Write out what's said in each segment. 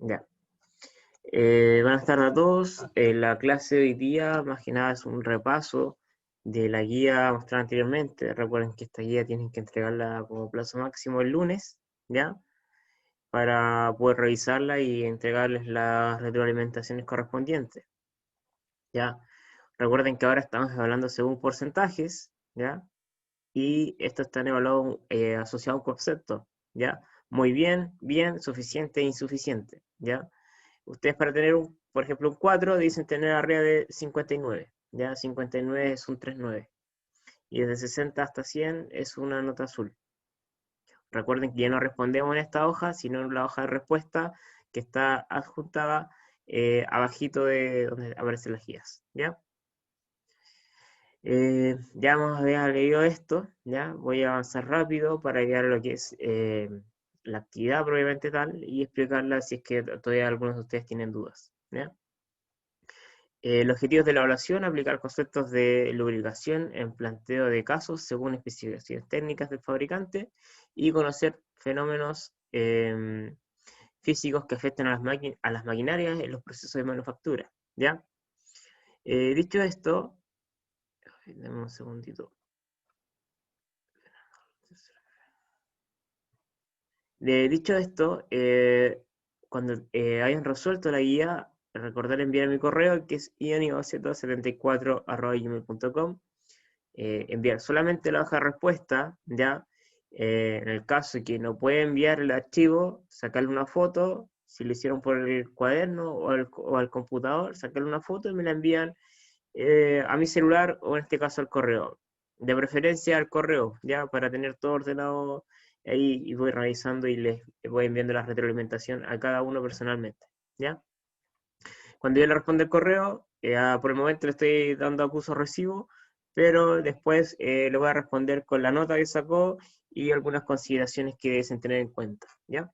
Ya. Buenas tardes a todos. La clase de hoy día, más que nada, es un repaso de la guía mostrada anteriormente. Recuerden que esta guía tienen que entregarla como plazo máximo el lunes, ¿ya? Para poder revisarla y entregarles las retroalimentaciones correspondientes, ¿ya? Recuerden que ahora estamos evaluando según porcentajes, ¿ya? Y estos están evaluados asociados a un concepto, ¿ya? Muy bien, bien, suficiente e insuficiente, ¿ya? Ustedes para tener, por ejemplo, un 4 dicen tener arriba de 59, ¿ya? 59 es un 3,9. Y desde 60 hasta 100 es una nota azul. Recuerden que ya no respondemos en esta hoja, sino en la hoja de respuesta que está adjuntada abajito de donde aparecen las guías, ¿ya? Ya hemos leído esto, ¿ya? Voy a avanzar rápido para llegar a lo que es la actividad propiamente tal y explicarla si es que todavía algunos de ustedes tienen dudas, ¿ya? Los objetivos de la evaluación: aplicar conceptos de lubricación en planteo de casos según especificaciones técnicas del fabricante y conocer fenómenos físicos que afectan a las maquinarias en los procesos de manufactura, ¿ya? Dicho esto, dame un segundito. Dicho esto, cuando hayan resuelto la guía, recordar enviar mi correo, que es ionigo74@gmail.com. Enviar solamente la hoja de respuesta, ¿ya? En el caso de que no pueda enviar el archivo, sacarle una foto, si lo hicieron por el cuaderno o al computador, sacarle una foto y me la envían a mi celular o en este caso al correo. De preferencia al correo, ¿ya? Para tener todo ordenado ahí y voy revisando y les voy enviando la retroalimentación a cada uno personalmente, ¿ya? Cuando yo le respondo el correo, por el momento le estoy dando acuso recibo, pero después le voy a responder con la nota que sacó y algunas consideraciones que deben tener en cuenta, ¿ya?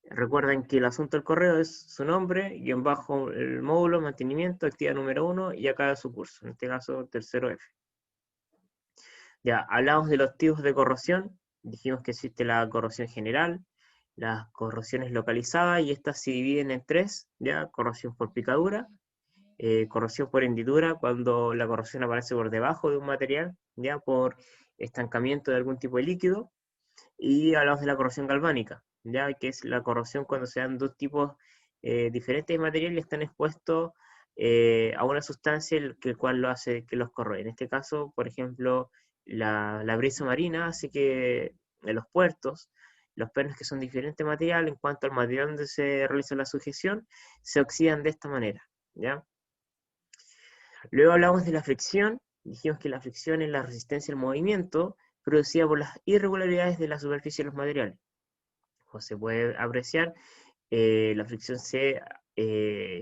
Recuerden que el asunto del correo es su nombre, guión bajo el módulo, mantenimiento, actividad número 1 y acá su curso, en este caso tercero F. Ya, hablamos de los tipos de corrosión, dijimos que existe la corrosión general, las corrosiones localizadas y estas se dividen en tres, ya, corrosión por picadura, corrosión por hendidura, cuando la corrosión aparece por debajo de un material, ya por estancamiento de algún tipo de líquido, y hablamos de la corrosión galvánica, ya que es la corrosión cuando se dan dos tipos diferentes de material y están expuestos a una sustancia el cual lo hace que los corroe. En este caso, por ejemplo, la brisa marina hace que en los puertos los pernos que son diferentes material en cuanto al material donde se realiza la sujeción se oxidan de esta manera, ¿ya? Luego hablamos de la fricción, dijimos que la fricción es la resistencia al movimiento producida por las irregularidades de la superficie de los materiales. Como se puede apreciar, la fricción se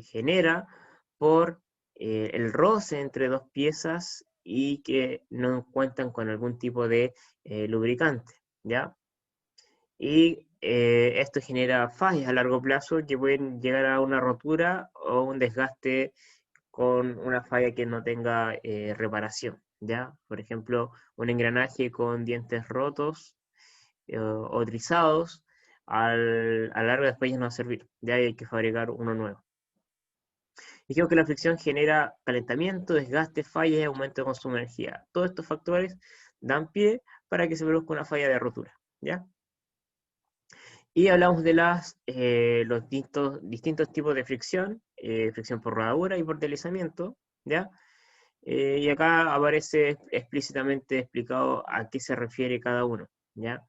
genera por el roce entre dos piezas y que no cuentan con algún tipo de lubricante, ¿ya? Y esto genera fallas a largo plazo que pueden llegar a una rotura o un desgaste con una falla que no tenga reparación, ¿ya? Por ejemplo, un engranaje con dientes rotos o trizados, a la larga después ya no va a servir, ya hay que fabricar uno nuevo. Dijimos que la fricción genera calentamiento, desgaste, fallas y aumento de consumo de energía. Todos estos factores dan pie para que se produzca una falla de rotura, ¿ya? Y hablamos de los distintos tipos de fricción, fricción por rodadura y por deslizamiento, ¿ya? Y acá aparece explícitamente explicado a qué se refiere cada uno, ¿ya?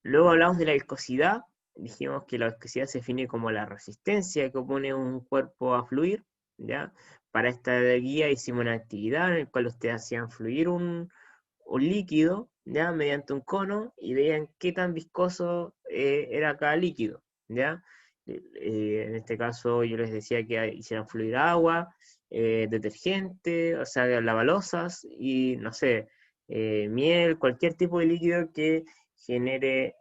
Luego hablamos de la viscosidad, dijimos que la viscosidad se define como la resistencia que opone un cuerpo a fluir, ¿ya? Para esta guía hicimos una actividad en la cual ustedes hacían fluir un líquido, ¿ya? Mediante un cono y veían qué tan viscoso era cada líquido, ¿ya? En este caso yo les decía que hicieran fluir agua, detergente, o sea, lavalosas y no sé, miel, cualquier tipo de líquido que genere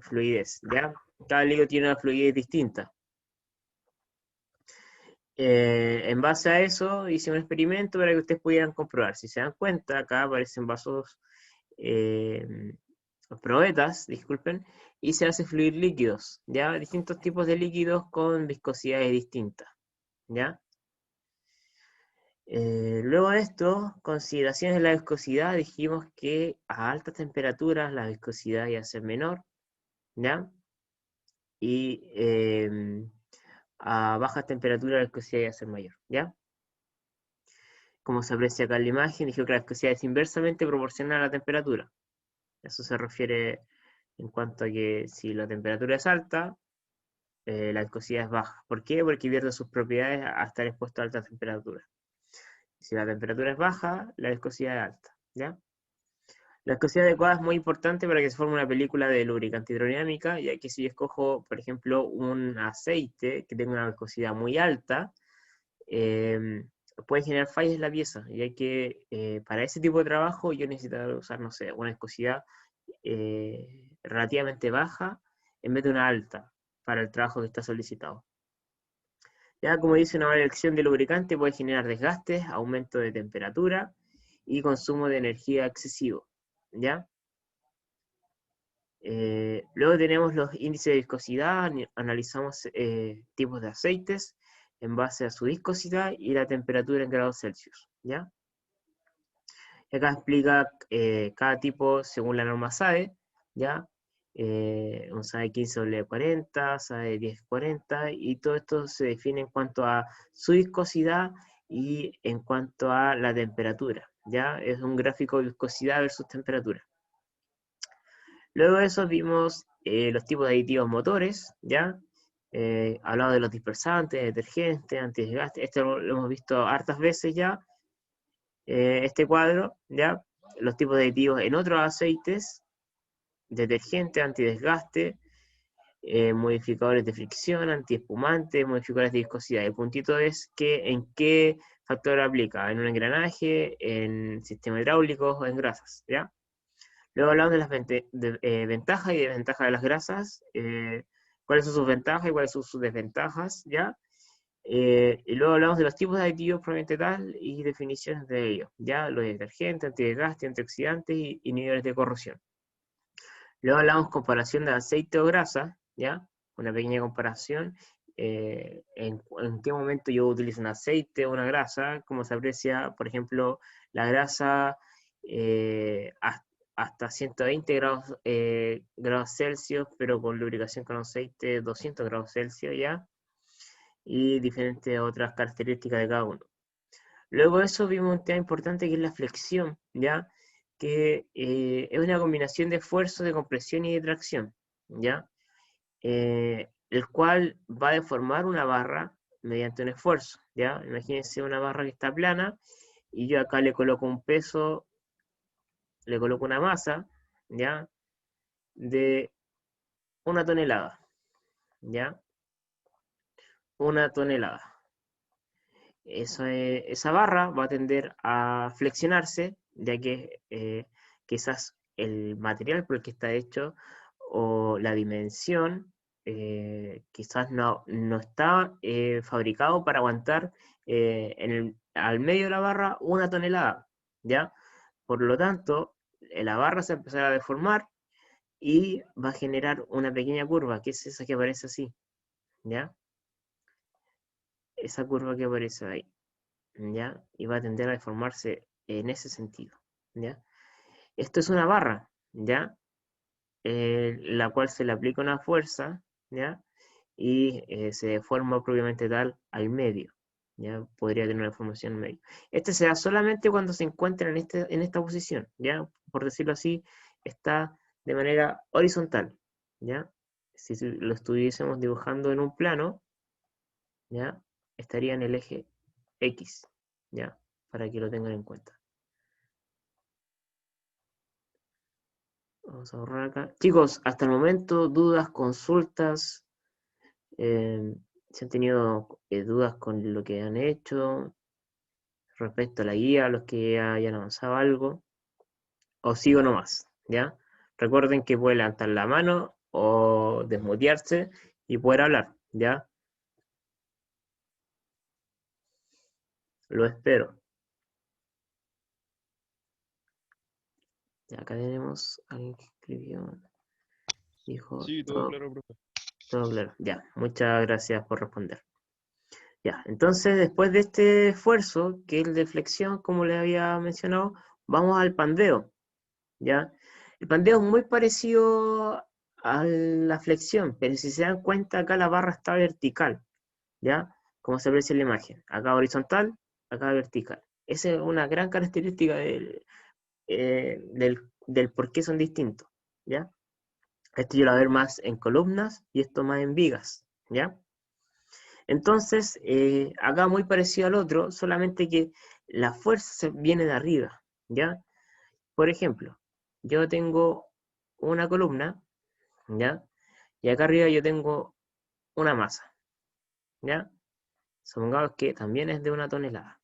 fluidez, ¿ya? Cada líquido tiene una fluidez distinta. En base a eso hice un experimento para que ustedes pudieran comprobar. Si se dan cuenta, acá aparecen vasos probetas, disculpen, y se hace fluir líquidos, ¿ya? Distintos tipos de líquidos con viscosidades distintas, ¿ya? Luego de esto, consideraciones de la viscosidad, dijimos que a altas temperaturas la viscosidad iba a ser menor, ¿ya? Y a bajas temperaturas la viscosidad iba a ser mayor, ¿ya? Como se aprecia acá en la imagen, dijimos que la viscosidad es inversamente proporcional a la temperatura. Eso se refiere en cuanto a que si la temperatura es alta, la viscosidad es baja. ¿Por qué? Porque pierde sus propiedades a estar expuesto a alta temperatura. Si la temperatura es baja, la viscosidad es alta, ¿ya? La viscosidad adecuada es muy importante para que se forme una película de lubricante hidrodinámica, ya que si yo escojo, por ejemplo, un aceite que tenga una viscosidad muy alta, puede generar fallas en la pieza, ya que para ese tipo de trabajo yo necesito usar, no sé, una viscosidad relativamente baja en vez de una alta para el trabajo que está solicitado. Ya como dice, una mala elección de lubricante puede generar desgastes, aumento de temperatura y consumo de energía excesivo, ¿ya? Luego tenemos los índices de viscosidad, analizamos tipos de aceites en base a su viscosidad y la temperatura en grados Celsius, ¿ya? Y acá explica cada tipo según la norma SAE, ¿ya? Un SAE 15W40, SAE 1040, y todo esto se define en cuanto a su viscosidad y en cuanto a la temperatura, ¿ya? Es un gráfico de viscosidad versus temperatura. Luego de eso vimos los tipos de aditivos motores, ¿ya? Hablamos de los dispersantes, detergentes, antidesgaste, esto lo hemos visto hartas veces ya, este cuadro, ¿ya? Los tipos de aditivos en otros aceites, detergente, antidesgaste, modificadores de fricción, antiespumantes, modificadores de viscosidad. El puntito es que en qué factor aplica, en un engranaje, en sistema hidráulico o en grasas, ¿ya? Luego hablamos de las ventajas y desventajas de las grasas, cuáles son sus ventajas y cuáles son sus desventajas, ¿ya? Y luego hablamos de los tipos de aditivos propiamente tal y definiciones de ellos, ¿ya? Los detergentes, antidesgaste, antioxidantes y inhibidores de corrosión. Luego hablamos comparación de aceite o grasa, ¿ya? Una pequeña comparación. En qué momento yo utilizo un aceite o una grasa, como se aprecia, por ejemplo, la grasa hasta 120 grados Celsius, pero con lubricación con aceite 200 grados Celsius, ¿ya? Y diferentes otras características de cada uno. Luego de eso vimos un tema importante que es la flexión, ¿ya? Que es una combinación de esfuerzo, de compresión y de tracción, ¿ya? El cual va a deformar una barra mediante un esfuerzo, ¿ya? Imagínense una barra que está plana y yo acá le coloco un peso, le coloco una masa, ¿ya? De 1 tonelada, ¿ya? 1 tonelada. Esa barra va a tender a flexionarse, ya que quizás el material por el que está hecho o la dimensión quizás no está fabricado para aguantar al medio de la barra 1 tonelada, ¿ya? Por lo tanto, la barra se empezará a deformar y va a generar una pequeña curva, que es esa que aparece así, ¿ya? Esa curva que aparece ahí. ¿Ya? Y va a tender a deformarse en ese sentido, ¿ya? Esto es una barra, ¿ya? La cual se le aplica una fuerza, ¿ya? Y se deforma propiamente tal al medio, ¿ya? Podría tener una deformación en medio. Este se da solamente cuando se encuentra en esta posición, ¿ya? Por decirlo así, está de manera horizontal, ¿ya? Si lo estuviésemos dibujando en un plano, ¿ya? Estaría en el eje X, ¿ya? Para que lo tengan en cuenta. Vamos a borrar acá. Chicos, hasta el momento, dudas, consultas, si han tenido dudas con lo que han hecho respecto a la guía, los que ya hayan avanzado algo, o sigo nomás, ¿ya? Recuerden que pueden levantar la mano o desmutearse y poder hablar, ¿ya? Lo espero. Ya, acá tenemos alguien que escribió, dijo, Sí, todo todo, claro, profe. todo claro. Ya, muchas gracias por responder. Ya, entonces después de este esfuerzo, que es el de flexión, como le había mencionado, vamos al pandeo, ¿ya? El pandeo es muy parecido a la flexión, pero si se dan cuenta, acá la barra está vertical, ¿ya? Como se aprecia en la imagen. Acá horizontal, acá vertical. Esa es una gran característica del por qué son distintos, ¿ya? Esto yo lo voy a ver más en columnas y esto más en vigas, ¿ya? Entonces, acá muy parecido al otro, solamente que la fuerza viene de arriba, ¿ya? Por ejemplo, yo tengo una columna, ¿ya? Y acá arriba yo tengo una masa, ¿ya? Supongamos que también es de 1 tonelada,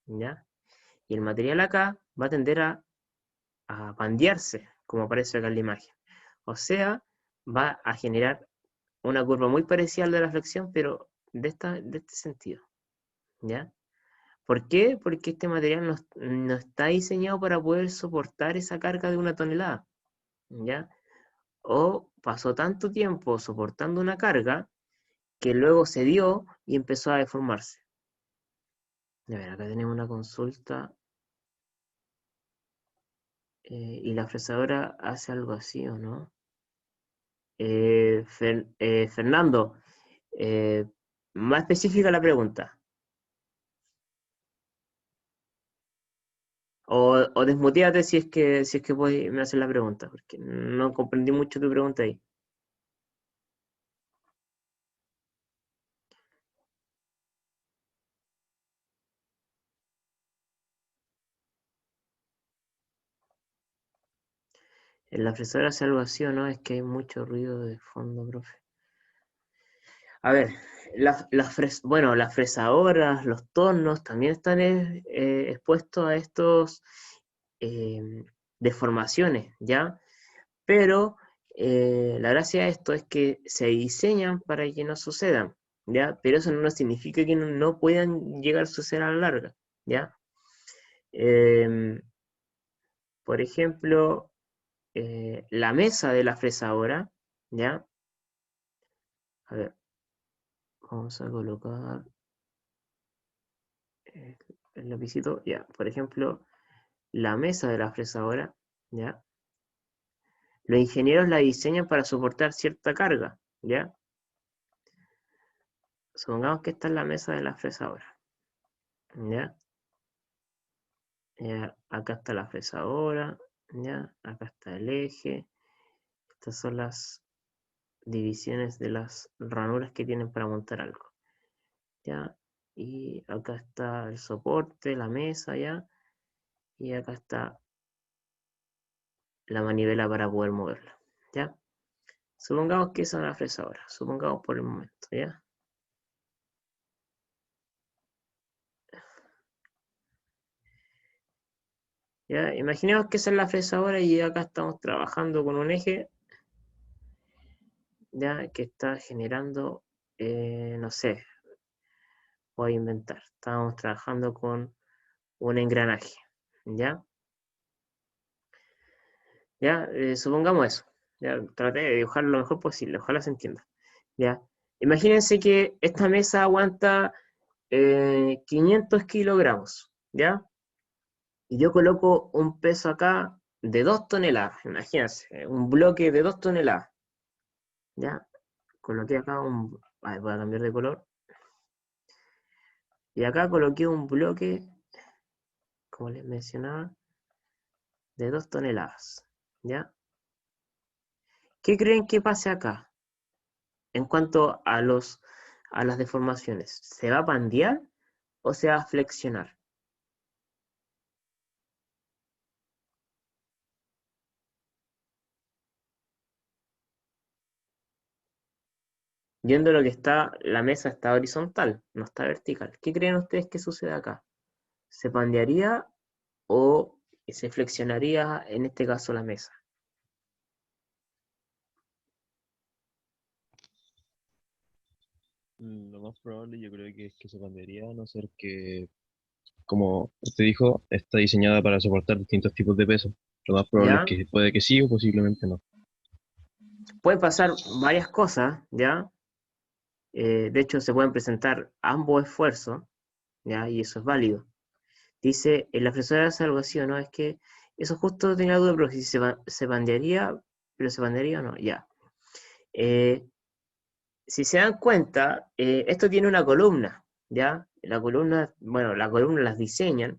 ¿ya? Y el material acá va a tender a pandearse, como aparece acá en la imagen. O sea, va a generar una curva muy parecida a la de la flexión, pero de este sentido, ¿ya? ¿Por qué? Porque este material no está diseñado para poder soportar esa carga de 1 tonelada, ¿ya? O pasó tanto tiempo soportando una carga que luego se dio y empezó a deformarse. A ver, acá tenemos una consulta y la fresadora hace algo así, ¿o no? Fernando, eh, más específica la pregunta. O desmuteate si es que me hacer la pregunta, porque no comprendí mucho tu pregunta ahí. ¿En la fresadora hace algo así o no? Es que hay mucho ruido de fondo, profe. A ver, bueno, las fresadoras, los tornos también están expuestos a estos eh, deformaciones, ¿ya? Pero la gracia de esto es que se diseñan para que no sucedan, ¿ya? Pero eso no significa que no puedan llegar a suceder a la larga, ¿ya? Em, por ejemplo, la mesa de la fresadora, ¿ya? A ver, vamos a colocar eh, el lapicito, ya. Por ejemplo, la mesa de la fresadora, ¿ya? Los ingenieros la diseñan para soportar cierta carga, ¿ya? Supongamos que esta es la mesa de la fresadora, ¿ya? Acá está la fresadora, ¿ya? Acá está el eje. Estas son las divisiones de las ranuras que tienen para montar algo, ¿ya? Y acá está el soporte, la mesa, ¿ya? Y acá está la manivela para poder moverla, ¿ya? Supongamos que esa es una fresadora, supongamos por el momento, ¿ya? ¿Ya? Imaginemos que esa es la fresadora y acá estamos trabajando con un eje, ¿ya? Que está generando, no sé, voy a inventar. Estábamos trabajando con un engranaje, ¿ya? ¿Ya? Supongamos eso. Ya, traté de dibujarlo lo mejor posible, ojalá se entienda. ¿Ya? Imagínense que esta mesa aguanta 500 kilogramos, ¿ya? Y yo coloco un peso acá de 2 toneladas, imagínense, un bloque de 2 toneladas, ¿ya? Coloqué acá voy a cambiar de color. Y acá coloqué un bloque, como les mencionaba, de 2 toneladas, ¿ya? ¿Qué creen que pase acá? En cuanto a las deformaciones, ¿se va a pandear o se va a flexionar? Viendo lo que está, la mesa está horizontal, no está vertical. ¿Qué creen ustedes que sucede acá? ¿Se pandearía o se flexionaría en este caso la mesa? Lo más probable yo creo que es que se pandearía, a no ser que, como usted dijo, está diseñada para soportar distintos tipos de peso. Lo más probable es ¿ya? que puede que sí o posiblemente no. Pueden pasar varias cosas, ¿ya? De hecho, se pueden presentar ambos esfuerzos, ¿ya? Y eso es válido. Dice, la profesora hace algo así o no, es que eso justo tenía duda, pero si se bandearía, pero se bandearía o no, ya. Eh, si se dan cuenta, esto tiene una columna, ¿ya? La columna, bueno, la columna las diseñan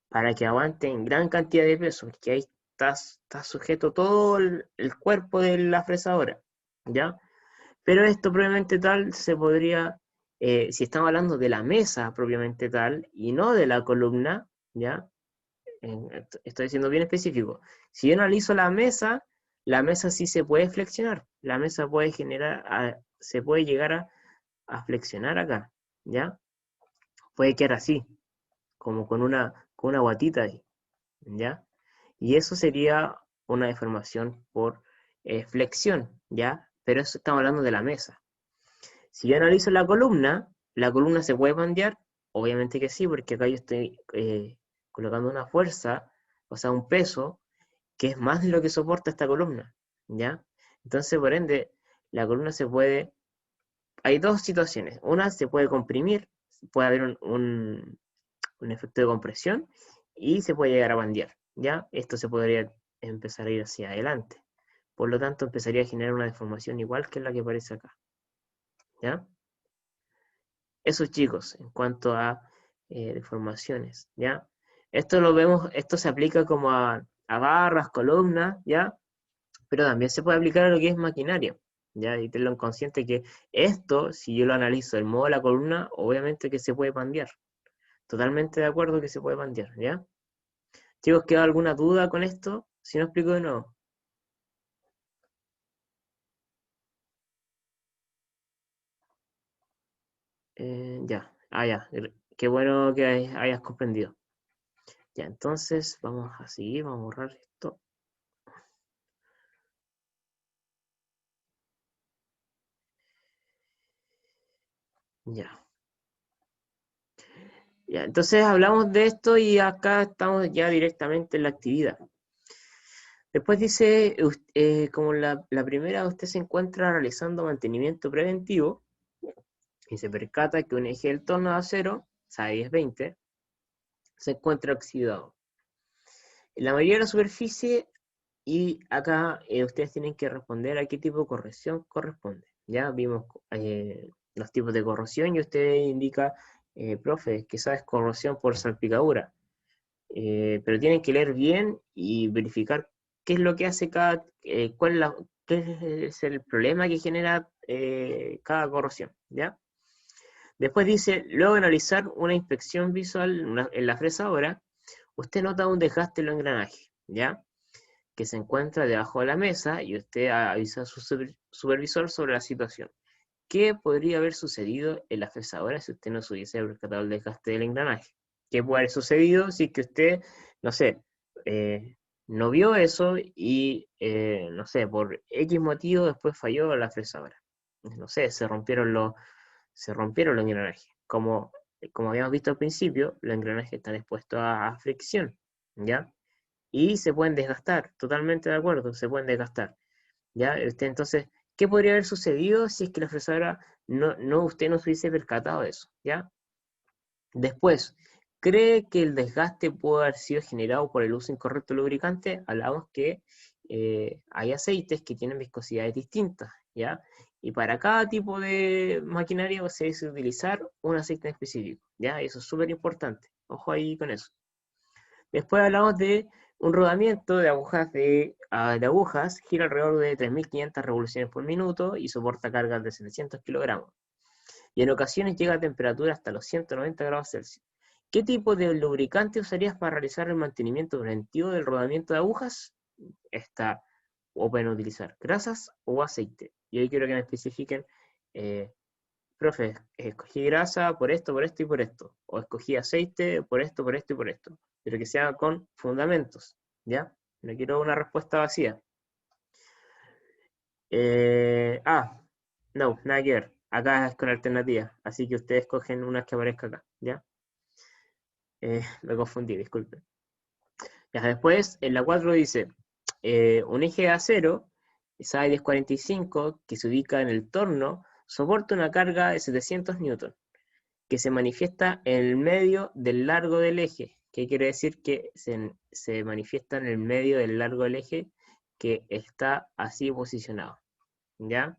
para que aguanten gran cantidad de peso, porque ahí está sujeto todo el cuerpo de la fresadora, ¿ya? Pero esto propiamente tal se podría, si estamos hablando de la mesa propiamente tal y no de la columna, ¿ya? Estoy diciendo bien específico. Si yo analizo la mesa sí se puede flexionar, la mesa puede generar, se puede llegar a flexionar acá, ¿ya? Puede quedar así, como con una guatita ahí, ¿ya? Y eso sería una deformación por flexión, ¿ya? Pero eso estamos hablando de la mesa. Si yo analizo la columna se puede bandear, obviamente que sí, porque acá yo estoy colocando una fuerza, o sea, un peso, que es más de lo que soporta esta columna, ¿ya? Entonces, por ende, la columna se puede, hay dos situaciones, una se puede comprimir, puede haber un efecto de compresión y se puede llegar a bandear, ¿ya? Esto se podría empezar a ir hacia adelante, por lo tanto empezaría a generar una deformación igual que la que aparece acá, ¿ya? Eso chicos, en cuanto a deformaciones, ¿ya? Esto lo vemos, esto se aplica como a barras, columnas, ¿ya? Pero también se puede aplicar a lo que es maquinaria, ¿ya? Y tenlo en consciente que esto, si yo lo analizo del modo de la columna, obviamente que se puede bandear. Totalmente de acuerdo que se puede bandear, ¿ya? Chicos, ¿queda alguna duda con esto? Si no explico de nuevo. Ya, ya. Qué bueno que hayas comprendido. Ya, entonces vamos a seguir, vamos a borrar esto. Ya. Ya, entonces hablamos de esto y acá estamos ya directamente en la actividad. Después dice, como la primera, usted se encuentra realizando mantenimiento preventivo y se percata que un eje del torno de acero, SAE 1020, se encuentra oxidado. En la mayoría de la superficie, y acá ustedes tienen que responder a qué tipo de corrección corresponde. Ya vimos los tipos de corrosión y usted indica, profe, quizás es corrosión por salpicadura. Pero tienen que leer bien y verificar qué es lo que hace qué es el problema que genera cada corrosión, ¿ya? Después dice, luego de analizar una inspección visual en la fresadora, usted nota un desgaste en los engranajes, ¿ya? Que se encuentra debajo de la mesa y usted avisa a su supervisor sobre la situación. ¿Qué podría haber sucedido en la fresadora si usted no se hubiese percatado el desgaste del engranaje? ¿Qué puede haber sucedido si es que usted, no sé, eh, no vio eso y, no sé, por X motivo después falló la fresadora? No sé, se rompieron los engranajes. Como habíamos visto al principio, los engranajes están expuestos a fricción, ¿ya? Y se pueden desgastar, totalmente de acuerdo, se pueden desgastar. ¿Ya? Entonces, ¿qué podría haber sucedido si es que la fresadora usted no se hubiese percatado de eso? ¿Ya? Después, ¿cree que el desgaste puede haber sido generado por el uso incorrecto de lubricante? Hablamos que hay aceites que tienen viscosidades distintas, ¿ya? Y para cada tipo de maquinaria se debe utilizar un aceite en específico, ¿ya? Eso es súper importante. Ojo ahí con eso. Después hablamos de un rodamiento de agujas, gira alrededor de 3.500 revoluciones por minuto y soporta cargas de 700 kilogramos. Y en ocasiones llega a temperaturas hasta los 190 grados Celsius. ¿Qué tipo de lubricante usarías para realizar el mantenimiento preventivo del rodamiento de agujas? Está, o pueden utilizar grasas o aceite. Y hoy quiero que me especifiquen, eh, profe, escogí grasa por esto y por esto. O escogí aceite por esto y por esto. Pero que sea con fundamentos, ¿ya? No quiero una respuesta vacía. Ah, no, nada que ver. Acá es con alternativas. Así que ustedes escogen una que aparezca acá, ¿ya? Me confundí, disculpen. Ya después, en la 4 dice, un eje de acero, SAE 1045, que se ubica en el torno, soporta una carga de 700 newton, que se manifiesta en el medio del largo del eje. ¿Qué quiere decir? Que se manifiesta en el medio del largo del eje, que está así posicionado, ¿ya?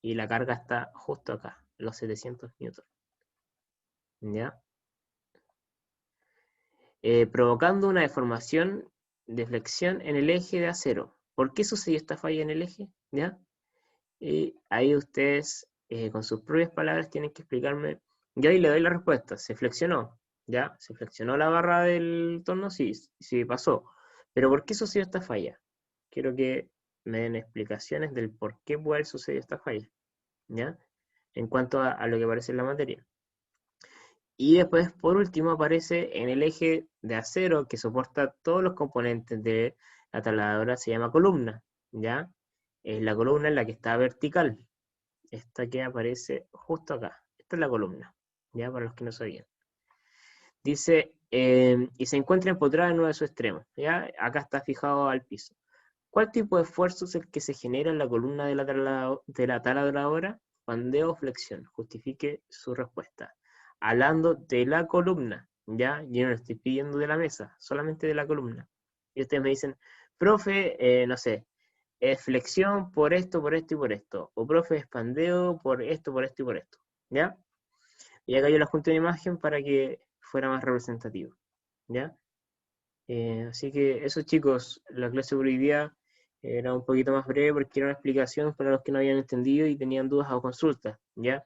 Y la carga está justo acá, los 700 newton, ¿ya? Provocando una deformación de flexión en el eje de acero. ¿Por qué sucedió esta falla en el eje? ¿Ya? Y ahí ustedes, con sus propias palabras, tienen que explicarme. Yo ahí le doy la respuesta. Se flexionó, ¿ya? Se flexionó la barra del torno, sí, sí pasó. Pero ¿por qué sucedió esta falla? Quiero que me den explicaciones del por qué puede haber sucedido esta falla, ¿ya? En cuanto a lo que aparece en la materia. Y después, por último, aparece en el eje de acero que soporta todos los componentes de la taladradora, se llama columna, ¿ya? Es la columna en la que está vertical. Esta que aparece justo acá. Esta es la columna, ¿ya? Para los que no sabían. Dice, y se encuentra empotrada en uno de sus extremos, ¿ya? Acá está fijado al piso. ¿Cuál tipo de esfuerzo es el que se genera en la columna de la taladradora? Bandeo o flexión. Justifique su respuesta. Hablando de la columna, ¿ya? Yo no le estoy pidiendo de la mesa, solamente de la columna. Y ustedes me dicen, profe, no sé, es flexión por esto, por esto y por esto. O profe, es pandeo por esto, por esto y por esto. ¿Ya? Y acá yo les junté una imagen para que fuera más representativo. ¿Ya? Así que eso, chicos, la clase por hoy día era un poquito más breve porque era una explicación para los que no habían entendido y tenían dudas o consultas, ¿ya?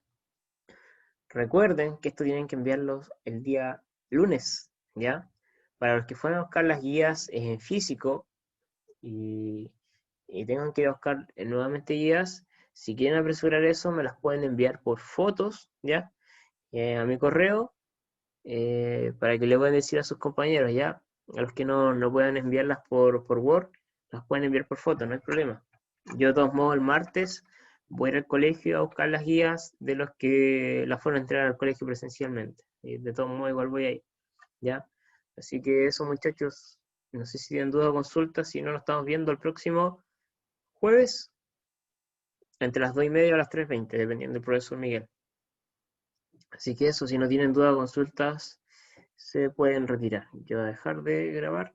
Recuerden que esto tienen que enviarlos el día lunes, ¿ya? Para los que fueron a buscar las guías en físico y, y tengan que ir a buscar nuevamente guías, si quieren apresurar eso, me las pueden enviar por fotos, ¿ya? A mi correo, para que le puedan decir a sus compañeros, ¿ya? A los que no puedan enviarlas por Word, las pueden enviar por foto, no hay problema. Yo de todos modos el martes voy a ir al colegio a buscar las guías de los que las fueron a entregar al colegio presencialmente. Y de todos modos igual voy a ir, ¿ya? Así que eso, muchachos, no sé si tienen duda o consulta, si no nos estamos viendo el próximo jueves entre las 2:30 a las 3:20, dependiendo del profesor Miguel. Así que eso, si no tienen duda o consultas, se pueden retirar. Yo voy a dejar de grabar.